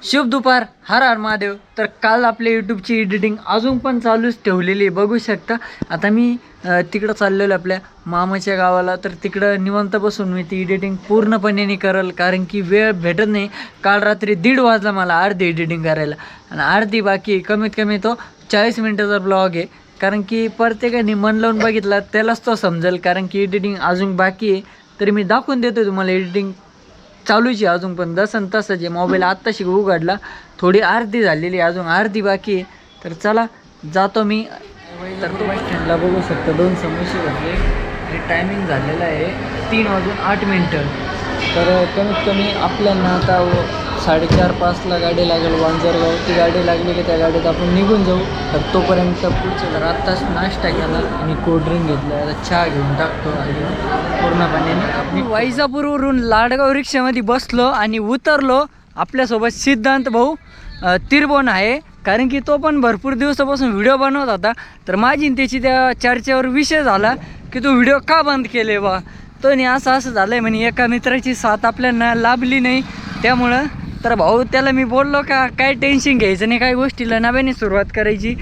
शुभ दुपार, हर हर महादेव. तर काल आपल्या यूट्यूबची एडिटिंग अजून पण चालूच ठेवलेली आहे, बघू शकता. आता मी तिकडं चाललेलो आपल्या मामाच्या गावाला, तर तिकडं निवांत बसून मी ती एडिटिंग पूर्णपणे नाही करेल, कारण की वेळ भेटत नाही. काल रात्री 1:30 वाजला मला अर्धी एडिटिंग करायला, आणि अर्धी बाकी. कमीत कमी तो 40 मिनटाचा ब्लॉग आहे, कारण की प्रत्येकाने मन लावून बघितला त्यालाच तो समजेल, कारण की एडिटिंग अजून बाकी आहे. तरी मी दाखवून देतो तुम्हाला, एडिटिंग चालूची अजून पण दसन तसंच आहे. मोबाईल आत्ताशी उघडला, थोडी अर्धी झालेली, अजून अर्धी बाकी आहे. तर चला जातो मी. तर तो बस स्टँडला बघू शकता 2 समोसे घेतले आणि टायमिंग झालेला आहे 3:08. तर कमीत कमी आपल्याला आता 4:30-5ला गाडी लागेल वांजरगाव. ती गाडी लागली की त्या गाडीत आपण निघून जाऊ. तर तोपर्यंत पुढचं तर आत्ताच नाश्ता केला आणि कोल्ड्रिंक घेतलं. आता चहा घेऊन टाकतो आणि पूर्णपणे मी वैजापूरवरून लाडगाव रिक्षामध्ये बसलो आणि उतरलो. आपल्यासोबत सिद्धांत भाऊ तिरबोन आहे, कारण की तो पण भरपूर दिवसापासून व्हिडिओ बनवत होता. तर माझी त्याची त्या चर्चेवर विषय झाला की तू व्हिडिओ का बंद केले बा. तो नाही असं झालं आहे म्हणे, एका मित्राची साथ आपल्याला लाभली नाही त्यामुळं. तर भाऊ त्याला मी बोललो का काय टेन्शन घ्यायचं नाही, काही गोष्टीला नव्याने सुरुवात करायची.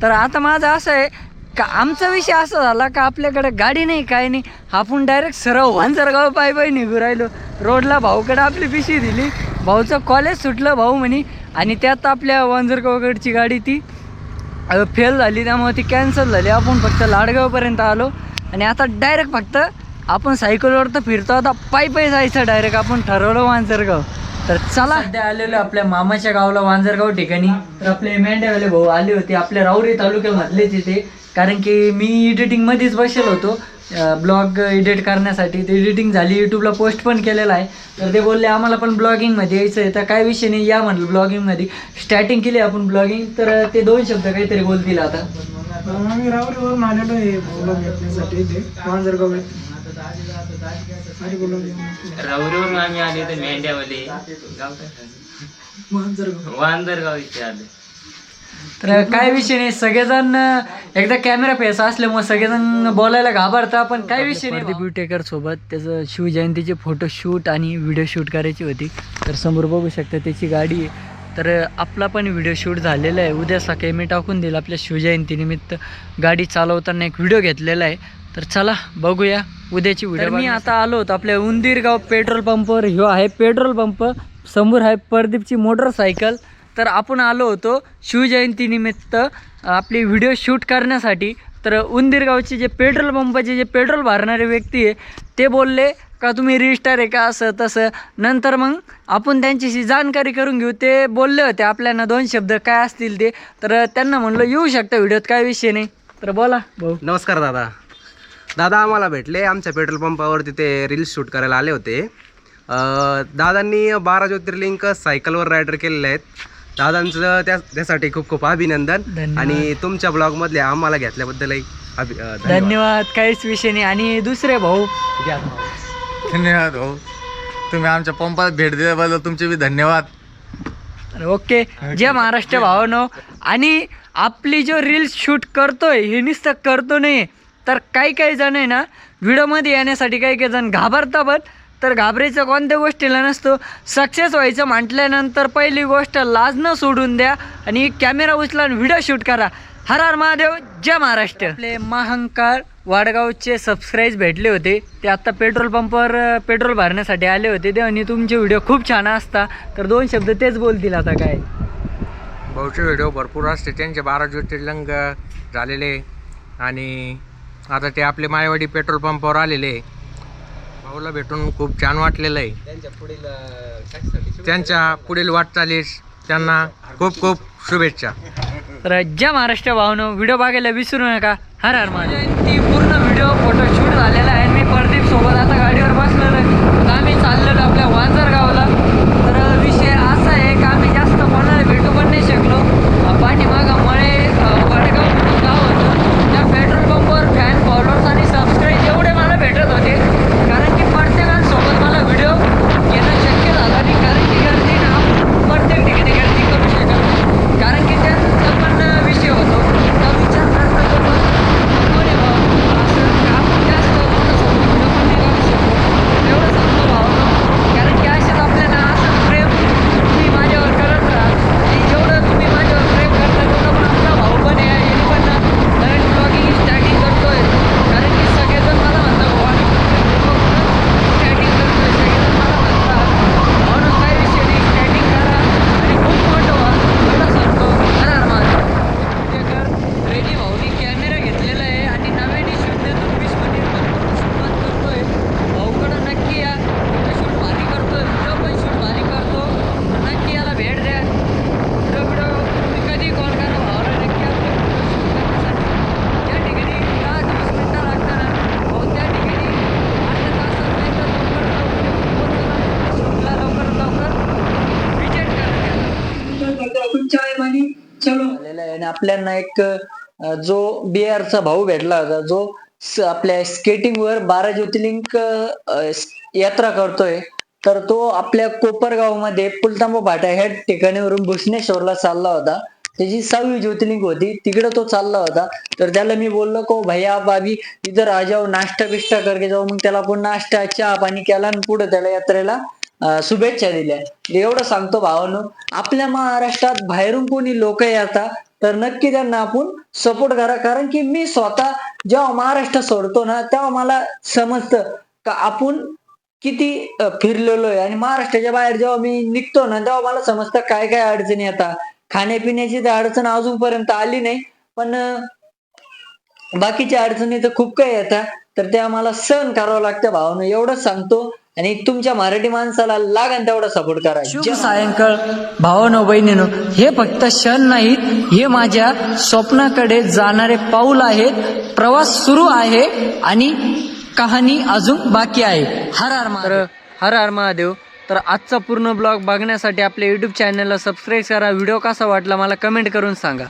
तर आता माझं असं आहे का आमचा विषय असा झाला का आपल्याकडे गाडी नाही, काय नाही, आपण डायरेक्ट सरळ वांजरगाव पायी निघू राहिलो. रोडला भाऊकडे आपली पिशवी दिली, भाऊचं कॉलेज सुटलं भाऊ म्हणे, आणि त्यात आपल्या वांजरगावकडची गाडी ती फेल झाली, त्यामुळे ती कॅन्सल झाली. आपण फक्त लाडगावपर्यंत आलो आणि आता डायरेक्ट फक्त आपण सायकलवर तर फिरतो, आता पायी जायचं डायरेक्ट. आपण ठरवलं वांजरगाव. तर चला, सध्या आलेलो आपल्या मामाच्या गावाला वांजरगाव ठिकाणी. तर आपले मेंढ्यावाले भाऊ आले होते आपल्या राऊरी तालुक्यामधलेच इथे, कारण की मी एडिटिंगमध्येच बसेल होतो ब्लॉग एडिट करण्यासाठी. ते एडिटिंग झाली, यूट्यूबला पोस्ट पण केलेला आहे. तर ते बोलले आम्हाला पण ब्लॉगिंगमध्ये यायचं आहे. तर काय विषय नाही, या म्हटलं ब्लॉगिंगमध्ये. स्टार्टिंग केली आपण ब्लॉगिंग. तर ते 2 शब्द काहीतरी बोलतील आता. आम्ही रावरीवरून आलेलो आहे ब्लॉग घेण्यासाठी. ते वांजरगाव राहुरीवरून आम्ही आले तर मेंढ्यावाले वांजरगाव इथे आले. तर काय विषय नाही, सगळेजण एकदा कॅमेरा फेस असल्यामुळे सगळेजण बोलायला घाबरता. पण काय विषय नाही, ब्युटेकर सोबत त्याचं शिवजयंतीचे फोटोशूट आणि व्हिडिओ शूट करायची होती. तर समोर बघू शकता त्याची गाडी आहे. तर आपला पण व्हिडिओ शूट झालेला आहे. उद्या सकाळी मी टाकून दिलं आपल्या शिवजयंतीनिमित्त गाडी चालवताना एक व्हिडिओ घेतलेला आहे. तर चला बघूया उद्याची व्हिडिओ. मी आता आलो होतो आपल्या उंदीरगाव पेट्रोल पंपवर. ह्यो आहे पेट्रोल पंप, समोर आहे प्रदीपची मोटरसायकल. तर आपण आलो होतो शिवजयंतीनिमित्त आपली व्हिडिओ शूट करण्यासाठी. तर उंदीरगावचे जे पेट्रोल पंपाचे जे पेट्रोल भरणारे व्यक्ती आहे ते बोलले का तुम्ही रिस्टार आहे का, असं तसं. नंतर मग आपण त्यांच्याशी जानकारी करून घेऊ. ते बोलले होते आपल्याला 2 शब्द काय असतील ते. तर त्यांना म्हणलं येऊ शकता व्हिडिओत, काय विषय नाही. तर बोला भाऊ. नमस्कार दादा. दादा आम्हाला भेटले आमच्या पेट्रोल पंपावरती, ते रील्स शूट करायला आले होते. दादांनी 12 ज्योतिर्लिंग सायकलवर रायडर केलेले आहेत. दादांचं त्यासाठी खूप खूप अभिनंदन. आणि तुमच्या ब्लॉगमधले आम्हाला घेतल्याबद्दलही धन्यवाद. काहीच विषय नाही. आणि दुसरे भाऊ, धन्यवाद भाऊ, तुम्ही आमच्या पंपात भेट दिल्याबद्दल तुमचे बी धन्यवाद. ओके. जय महाराष्ट्र भावानो. आणि आपली जो रील्स शूट करतोय हे नुसतं करतो नाही, तर काही जण आहे ना व्हिडिओमध्ये येण्यासाठी काही जण घाबरता. पण तर घाबरायचं कोणत्या गोष्टीला नसतो. सक्सेस व्हायचं म्हटल्यानंतर पहिली गोष्ट लाज न सोडून द्या आणि कॅमेरा उचला आणि व्हिडिओ शूट करा. हर हर महादेव, जय महाराष्ट्र. आपले महांकाळ वाडगावचे सबस्क्राईब भेटले होते, ते आत्ता पेट्रोल पंपावर पेट्रोल भरण्यासाठी आले होते. ते आणि तुमचे व्हिडिओ खूप छान असता. तर 2 शब्द तेच बोलतील आता. काय भाऊचे व्हिडिओ भरपूर असते, त्यांचे 12 ज्योतिर्लिंग झालेले. आणि आता ते आपले मायवाडी पेट्रोल पंपावर आलेले. भाऊला भेटून खूप छान वाटलेलं आहे. त्यांच्या पुढील वाटचालीस त्यांना खूप खूप शुभेच्छा. तर जय महाराष्ट्र भावनो. व्हिडिओ बघायला विसरू नका. हर हर महादेव. ती पूर्ण व्हिडिओ फोटोशूट झालेला आहे. मी प्रदीप सोबत आता गाडीवर बसलेलो आहे. तर आम्ही चाललेलो आपल्या वांजरगावला. तर विषय असा आहे का आम्ही जास्त कोणाला भेटू पण नाही शकलो. पाठीमागं मळे वडगाव म्हणून गाव होतं. त्या पेट्रोल पंपवर फॅन फॉलोअर्स आणि सबस्क्राईब एवढे मला भेटत होते, कारण की प्रत्येकांसोबत मला व्हिडिओ घेणं शक्य झालं नाही. कारण की गर्दी ना प्रत्येक ठिकाणी गर्दी करू शकत, कारण की त्यांचा पण विषय होतो. तर विचार करता आपण जास्त आलेला आहे आणि आपल्याला एक जो बिहारचा भाऊ भेटला होता, जो आपल्या स्केटिंग वर 12 ज्योतिर्लिंग यात्रा करतोय. तर तो आपल्या कोपरगाव मध्ये पुलतांबा फाटा ह्या ठिकाणीवरून भुसनेश्वरला चालला होता. त्याची 6वी ज्योतिर्लिंग होती, तिकडे तो चालला होता. तर त्याला मी बोललो को भैया बाबी इधर आ जाओ, नाश्ता बिष्टा करके जाऊ. मग त्याला आपण नाश्ता चहा पाणी केला आणि पुढे त्याला यात्रेला शुभेच्छा दिल्या. एवढं सांगतो भावानो, आपल्या महाराष्ट्रात बाहेरून कोणी लोक येतात तर नक्की त्यांना आपण सपोर्ट करा. कारण की मी स्वतः जेव्हा महाराष्ट्र सोडतो ना, तेव्हा मला समजतं का आपण किती फिरलेलो आहे. आणि महाराष्ट्राच्या बाहेर जेव्हा मी निघतो ना, तेव्हा मला समजतं काय काय अडचणी येतात. खाण्यापिण्याची तर अडचण अजूनपर्यंत आली नाही, पण बाकीच्या अडचणी तर खूप काही येतात. तर त्या मला सहन करावं लागतं भावानं. एवढंच सांगतो. आणि तुमच्या मराठी माणसाला लागन तेवढा सपोर्ट करा. शुभ सायंकाळ भावानो बहिणीनो, हे फक्त क्षण नाहीत, हे माझ्या स्वप्नाकडे जाणारे पाऊल आहेत. प्रवास सुरू आहे आणि कहाणी अजून बाकी आहे. हर हर महादेव. हर हर महादेव. तर आजचा पूर्ण ब्लॉग बघण्यासाठी आपल्या YouTube चॅनलला सबस्क्राईब करा. व्हिडिओ कसा वाटला मला कमेंट करून सांगा.